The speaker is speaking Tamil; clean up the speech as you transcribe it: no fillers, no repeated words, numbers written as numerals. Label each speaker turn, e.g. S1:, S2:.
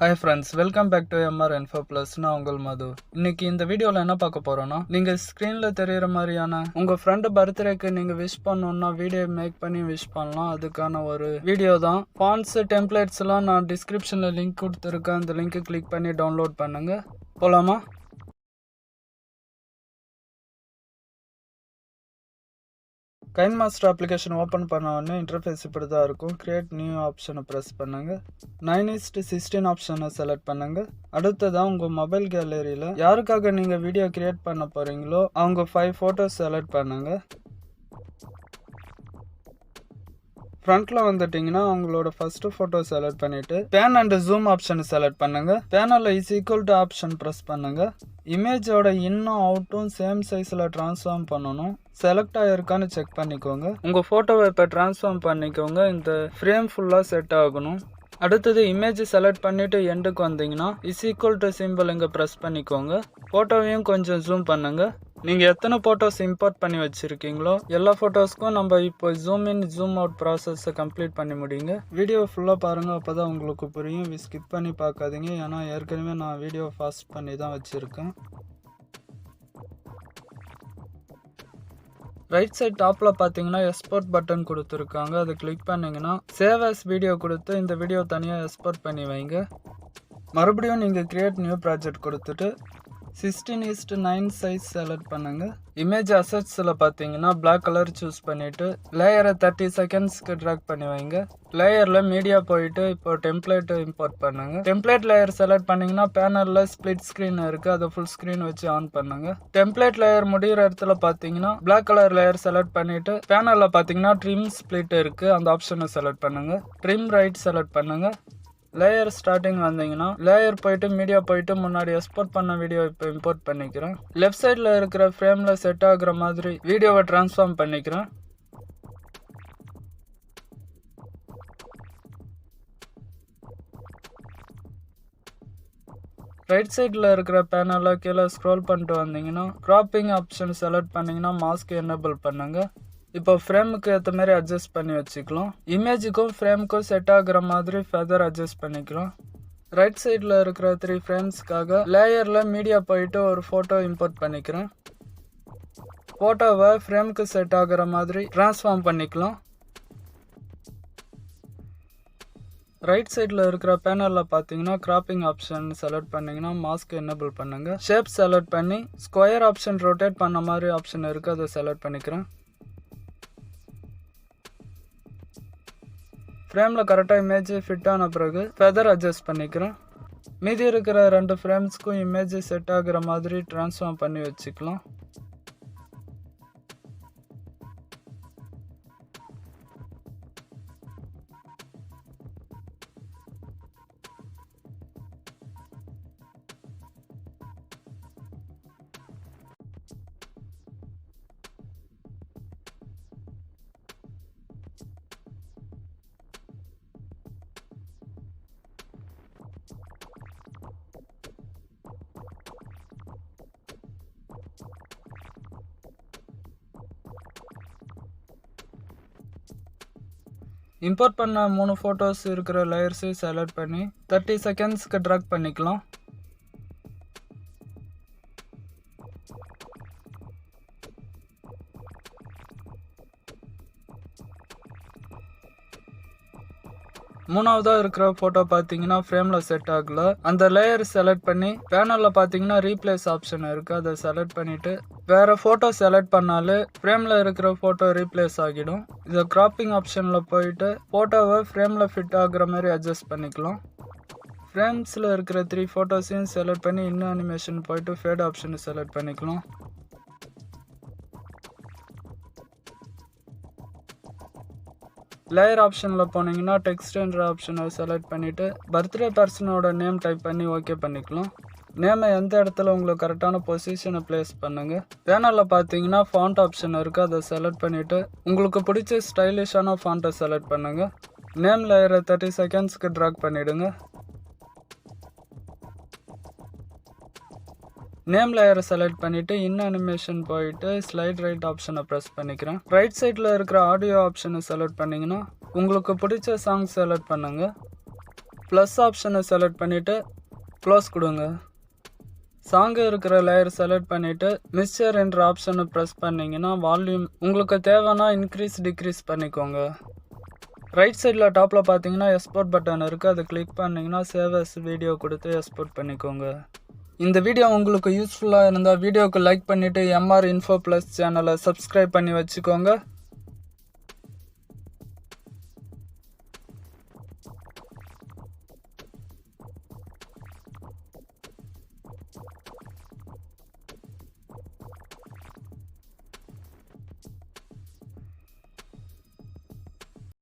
S1: Hi friends, welcome back to MR Info Plus. நான் உங்கள் மது. இன்னைக்கு இந்த வீடியோல என்ன பார்க்க போறோம்னா, நீங்க ஸ்கிரீன்ல தெரியுற மாதிரியான உங்க ஃப்ரெண்ட் பர்த்டேக்கு நீங்க விஷ் பண்ணனும்னா வீடியோ மேக் பண்ணி விஷ் பண்ணலாம். அதுக்கான ஒரு வீடியோ தான். ஃபாண்ட்ஸ், டெம்ப்ளேட்ஸ் எல்லாம் நான் டிஸ்கிரிப்ஷன்ல லிங்க் கொடுத்திருக்கேன். அந்த லிங்கை கிளிக் பண்ணி டவுன்லோட் பண்ணுங்க. போலாமா? kinemaster அப்ளிகேஷன் ஓப்பன் பண்ண உடனே இன்டர்ஃபேஸ் இப்படி தான் இருக்கும். கிரியேட் நியூ ஆப்ஷனை ப்ரெஸ் பண்ணுங்க. 9:16 ஆப்ஷனை செலக்ட் பண்ணுங்க. அடுத்ததான் உங்க மொபைல் கேலரியில யாருக்காக நீங்க வீடியோ கிரியேட் பண்ண போறீங்களோ அவங்க 5 போட்டோஸ் செலக்ட் பண்ணுங்க. ஃப்ரண்ட்ல வந்துட்டீங்கன்னா உங்களோட ஃபர்ஸ்ட் போட்டோ செலக்ட் பண்ணிட்டு பேன் அண்ட் ஜூம் ஆப்ஷனை செலக்ட் பண்ணுங்க. பேனல்ல is equal to option press பண்ணுங்க. இமேஜோட இன்னும் அவுட்டும் சேம் சைஸ்ல டிரான்ஸ்ஃபார்ம் பண்ணணும். செலக்ட் ஆயிருக்கான்னு செக் பண்ணிக்கோங்க. உங்க போட்டோவை இப்போ டிரான்ஸ்ஃபார்ம் பண்ணிக்கோங்க. இந்த ஃப்ரேம் ஃபுல்லா செட் ஆகணும். அடுத்தது இமேஜ் செலக்ட் பண்ணிட்டு எண்டுக்கு வந்தீங்கன்னா இஸ் ஈக்குவல் டு சிம்பிள் இங்க பிரஸ் பண்ணிக்கோங்க. போட்டோவையும் கொஞ்சம் ஜூம் பண்ணுங்க. நீங்க எத்தனை போட்டோஸ் இம்போர்ட் பண்ணி வச்சிருக்கீங்களோ எல்லா போட்டோஸ்க்கும் நம்ம இப்போ ஜூம் இன் ஜூம் அவுட் ப்ராசஸை கம்ப்ளீட் பண்ணி முடியுங்க. வீடியோ ஃபுல்லாக பாருங்க, அப்பதான் உங்களுக்கு புரியும். ஸ்கிப் பண்ணி பார்க்காதீங்க, ஏன்னா ஏற்கனவே நான் வீடியோ ஃபாஸ்ட் பண்ணி தான் வச்சிருக்கேன். ரைட் சைட் டாப்ல பாத்தீங்கன்னா எக்ஸ்போர்ட் பட்டன் கொடுத்துருக்காங்க. அதை கிளிக் பண்ணீங்கன்னா சேவ் அஸ் வீடியோ கொடுத்து இந்த வீடியோ தனியாக எக்ஸ்போர்ட் பண்ணி வைங்க. மறுபடியும் நீங்க கிரியேட் நியூ ப்ராஜெக்ட் கொடுத்துட்டு 16:9 சைஸ் செலக்ட் பண்ணுங்க. இமேஜ் அசெட்ஸ்ல பாத்தீங்கன்னா பிளாக் கலர் சூஸ் பண்ணிட்டு லேயரை 30 செகண்ட்ஸ்க்கு ட்ராக் பண்ணி வைங்க. லேயர்ல மீடியா போயிட்டு இப்போ டெம்ப்ளேட் இம்போர்ட் பண்ணுங்க. டெம்ப்ளேட் லேயர் செலக்ட் பண்ணீங்கன்னா பேனல்ல ஸ்பிளிட் ஸ்கிரீன் இருக்கு, அதை ஃபுல் ஸ்கிரீன் வச்சு ஆன் பண்ணுங்க. டெம்ப்ளேட் லேயர் முடிகிற இடத்துல பாத்தீங்கன்னா பிளாக் கலர் லேயர் செலக்ட் பண்ணிட்டு பேனல்ல பாத்தீங்கன்னா ட்ரிம் ஸ்பிளிட் இருக்கு, அந்த ஆப்ஷனை செலக்ட் பண்ணுங்க. ட்ரிம் ரைட் செலக்ட் பண்ணுங்க. லேயர் ஸ்டார்டிங் வந்தீங்கன்னா லேயர் போயிட்டு மீடியா போயிட்டு முன்னாடி எக்ஸ்போர்ட் பண்ண வீடியோ இப்போ இம்போர்ட் பண்ணிக்கிறேன். லெஃப்ட் சைடில் இருக்கிற ஃப்ரேம்ல செட் ஆகுற மாதிரி வீடியோவை டிரான்ஸ்ஃபார்ம் பண்ணிக்கிறேன். ரைட் சைடில் இருக்கிற பேனலில் கீழே ஸ்க்ரோல் பண்ணிட்டு வந்தீங்கன்னா கிராப்பிங் ஆப்ஷன் செலக்ட் பண்ணிங்கன்னா மாஸ்க் எனேபிள் பண்ணுங்க. இப்போ ஃப்ரேமுக்கு ஏற்ற மாதிரி அட்ஜஸ்ட் பண்ணி வச்சுக்கலாம். இமேஜுக்கும் ஃப்ரேமுக்கும் செட் ஆகுற மாதிரி ஃபெதர் அட்ஜஸ்ட் பண்ணிக்கலாம். ரைட் சைடில் இருக்கிற 3 ஃப்ரேம்ஸ்க்காக லேயரில் மீடியா போயிட்டு ஒரு ஃபோட்டோ இம்போர்ட் பண்ணிக்கிறேன். ஃபோட்டோவை ஃப்ரேமுக்கு செட் ஆகுற மாதிரி ட்ரான்ஸ்ஃபார்ம் பண்ணிக்கலாம். ரைட் சைடில் இருக்கிற பேனலில் பார்த்தீங்கன்னா கிராப்பிங் ஆப்ஷன் செலக்ட் பண்ணிங்கன்னா மாஸ்க் எனேபிள் பண்ணுங்க. ஷேப் செலக்ட் பண்ணி ஸ்கொயர் ஆப்ஷன் ரொட்டேட் பண்ண மாதிரி ஆப்ஷன் இருக்குது, அதை செலக்ட் பண்ணிக்கிறேன். ஃப்ரேமில் கரெக்டாக இமேஜ் ஃபிட் ஆன பிறகு ஃபெதர் அட்ஜஸ்ட் பண்ணிக்கிறேன். மீதி இருக்கிற 2 ஃப்ரேம்ஸ்க்கும் இமேஜ் செட் ஆகுற மாதிரி ட்ரான்ஸ்ஃபார்ம் பண்ணி வச்சுக்கலாம். இம்போர்ட் பண்ண 3 ஃபோட்டோஸ் இருக்கிற லேயர்ஸை செலக்ட் பண்ணி 30 செகண்ட்ஸ்க்கு ட்ராக் பண்ணிக்கலாம். மூணாவதா இருக்கிற போட்டோ பாத்தீங்கன்னா ஃப்ரேம்ல செட் ஆகல. அந்த லேயர் செலக்ட் பண்ணி பேனல்ல பாத்தீங்கன்னா ரீப்ளேஸ் ஆப்ஷன் இருக்கு, அதை செலக்ட் பண்ணிட்டு வேற போட்டோ செலக்ட் பண்ணாலே ஃப்ரேம்ல இருக்கிற போட்டோ ரீப்ளேஸ் ஆகிடும். இதை கிராப்பிங் ஆப்ஷன்ல போயிட்டு போட்டோவை ஃப்ரேம்ல ஃபிட் ஆகுற மாதிரி அட்ஜஸ்ட் பண்ணிக்கலாம். ஃப்ரேம்ஸ்ல இருக்கிற 3 போட்டோஸையும் செலக்ட் பண்ணி இன்னும் அனிமேஷன் போயிட்டு ஃபேட் ஆப்ஷனை செலக்ட் பண்ணிக்கலாம். லேயர் ஆப்ஷனில் போனீங்கன்னா டெக்ஸ்ட் என்ற ஆப்ஷனை செலக்ட் பண்ணிவிட்டு பர்த்டே பர்சனோட நேம் டைப் பண்ணி ஓகே பண்ணிக்கலாம். நேமை எந்த இடத்துல உங்களுக்கு கரெக்டான பொசிஷனை பிளேஸ் பண்ணுங்க. பேனலில் பார்த்தீங்கன்னா ஃபாண்ட் ஆப்ஷன் இருக்குது, அதை செலக்ட் பண்ணிவிட்டு உங்களுக்கு பிடிச்ச ஸ்டைலிஷான ஃபாண்ட்டை செலக்ட் பண்ணுங்கள். நேம் லேயரை 30 செகண்ட்ஸ்க்கு ட்ராக் பண்ணிவிடுங்க. நேம் லேயரை செலக்ட் பண்ணிட்டு இன்னும் அனிமேஷன் போயிட்டு ஸ்லைட் ரைட் ஆப்ஷனை ப்ரெஸ் பண்ணிக்கிறேன். ரைட் சைடில் இருக்கிற ஆடியோ ஆப்ஷனை செலக்ட் பண்ணிங்கன்னா உங்களுக்கு பிடிச்ச சாங் செலக்ட் பண்ணுங்க. ப்ளஸ் ஆப்ஷனை செலக்ட் பண்ணிவிட்டு க்ளோஸ் கொடுங்க. சாங்கு இருக்கிற லேயர் செலக்ட் பண்ணிவிட்டு மிக்சர் என்ற ஆப்ஷனை ப்ரெஸ் பண்ணிங்கன்னா வால்யூம் உங்களுக்கு தேவைன்னா இன்க்ரீஸ் டிக்ரீஸ் பண்ணிக்கோங்க. ரைட் சைடில் டாப்பில் பார்த்தீங்கன்னா எக்ஸ்போர்ட் பட்டன் இருக்குது. அதை கிளிக் பண்ணிங்கன்னா சேவ் அஸ் வீடியோ கொடுத்து எக்ஸ்போர்ட் பண்ணிக்கோங்க. இந்த வீடியோ உங்களுக்கு யூஸ்ஃபுல்லாக இருந்தால் வீடியோவுக்கு லைக் பண்ணிவிட்டு MR Info Plus சேனலை சப்ஸ்கிரைப் பண்ணி வச்சுக்கோங்க.